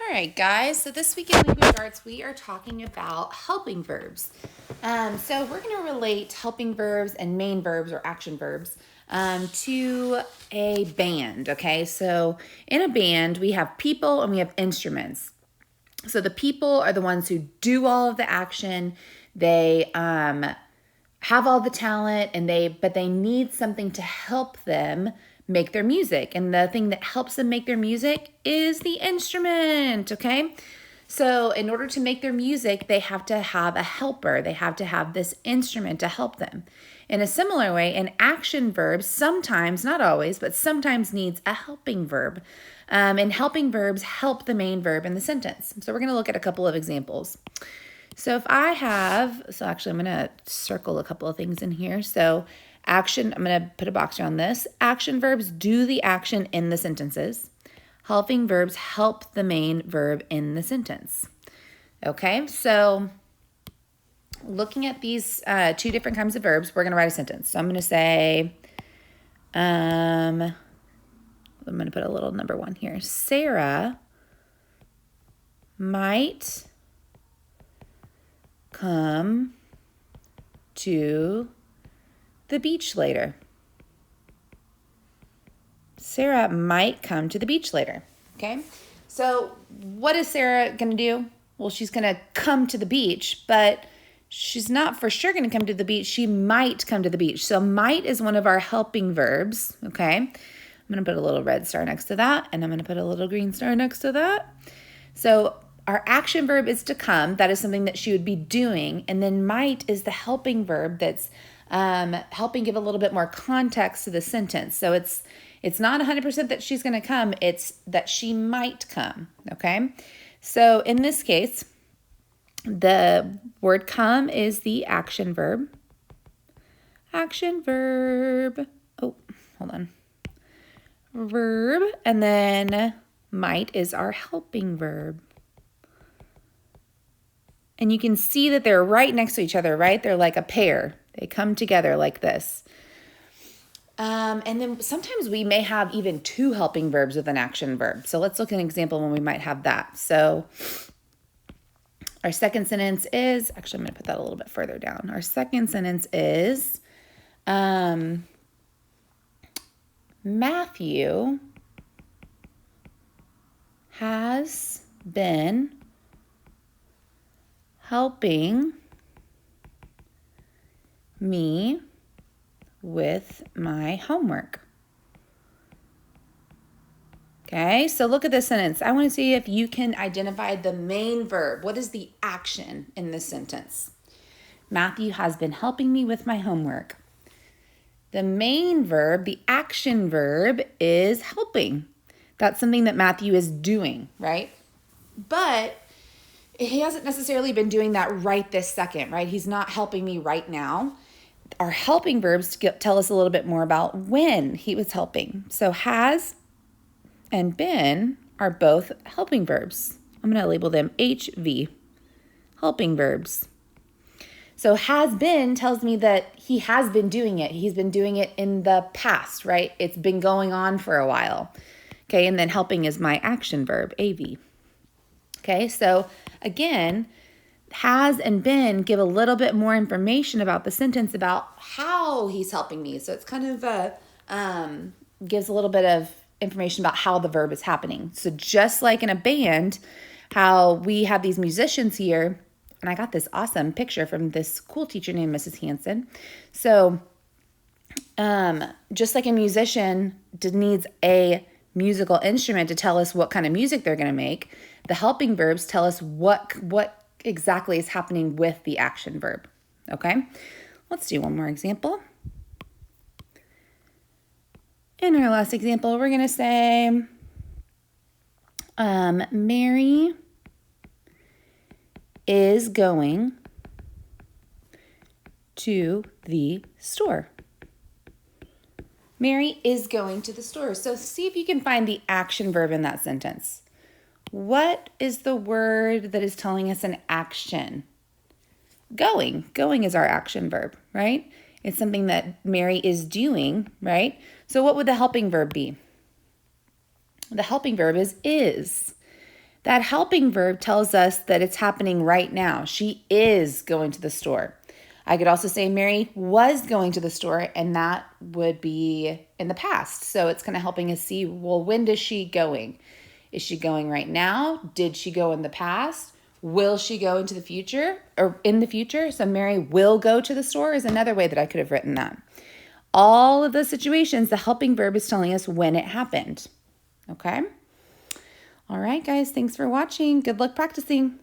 All right, guys. So this week in Language Arts, we are talking about helping verbs. So we're going to relate helping verbs and main verbs or action verbs to a band. Okay, so in a band, we have people and we have instruments. So the people are the ones who do all of the action. They have all the talent, but they need something to help them make their music. And the thing that helps them make their music is the instrument, okay? So in order to make their music, they have to have a helper. They have to have this instrument to help them. In a similar way, an action verb sometimes, not always, but sometimes needs a helping verb. And helping verbs help the main verb in the sentence. So we're going to look at a couple of examples. So actually I'm going to circle a couple of things in here. So action, I'm going to put a box around this. Action verbs do the action in the sentences. Helping verbs help the main verb in the sentence. Okay, so looking at these two different kinds of verbs, we're going to write a sentence. So I'm going to say, I'm going to put a little number 1 here. Sarah might come to the beach later. Sarah might come to the beach later. Okay, so what is Sarah going to do? Well, she's going to come to the beach, but she's not for sure going to come to the beach. She might come to the beach. So might is one of our helping verbs. Okay, I'm going to put a little red star next to that, and I'm going to put a little green star next to that. So our action verb is to come. That is something that she would be doing. And then might is the helping verb that's helping give a little bit more context to the sentence. So it's not 100% that she's going to come. It's that she might come, okay? So in this case, the word come is the action verb. Action verb. Oh, hold on. Verb. And then might is our helping verb. And you can see that they're right next to each other, right? They're like a pair. They come together like this. And then sometimes we may have even 2 helping verbs with an action verb. So let's look at an example when we might have that. So our second sentence is, actually I'm going to put that a little bit further down. Our second sentence is, Matthew has been helping me with my homework. Okay, so look at this sentence. I want to see if you can identify the main verb. What is the action in this sentence? Matthew has been helping me with my homework. The main verb, the action verb, is helping. That's something that Matthew is doing, right? But he hasn't necessarily been doing that right this second, right? He's not helping me right now. Our helping verbs tell us a little bit more about when he was helping. So has and been are both helping verbs. I'm going to label them HV, helping verbs. So has been tells me that he has been doing it. He's been doing it in the past, right? It's been going on for a while. Okay, and then helping is my action verb, AV. Okay, so again, has and been give a little bit more information about the sentence about how he's helping me. So it's kind of gives a little bit of information about how the verb is happening. So just like in a band, how we have these musicians here, and I got this awesome picture from this cool teacher named Mrs. Hanson. So just like a musician needs a musical instrument to tell us what kind of music they're going to make, the helping verbs tell us what exactly is happening with the action verb. Okay, let's do one more example. In our last example, we're going to say, Mary is going to the store. Mary is going to the store. So see if you can find the action verb in that sentence. What is the word that is telling us an action? Going. Going is our action verb, right? It's something that Mary is doing, right? So what would the helping verb be? The helping verb is. That helping verb tells us that it's happening right now. She is going to the store. I could also say Mary was going to the store, and that would be in the past. So it's kind of helping us see, well, when is she going? Is she going right now? Did she go in the past? Will she go into the future or in the future? So Mary will go to the store is another way that I could have written that. All of those situations, the helping verb is telling us when it happened. Okay? All right, guys, thanks for watching. Good luck practicing.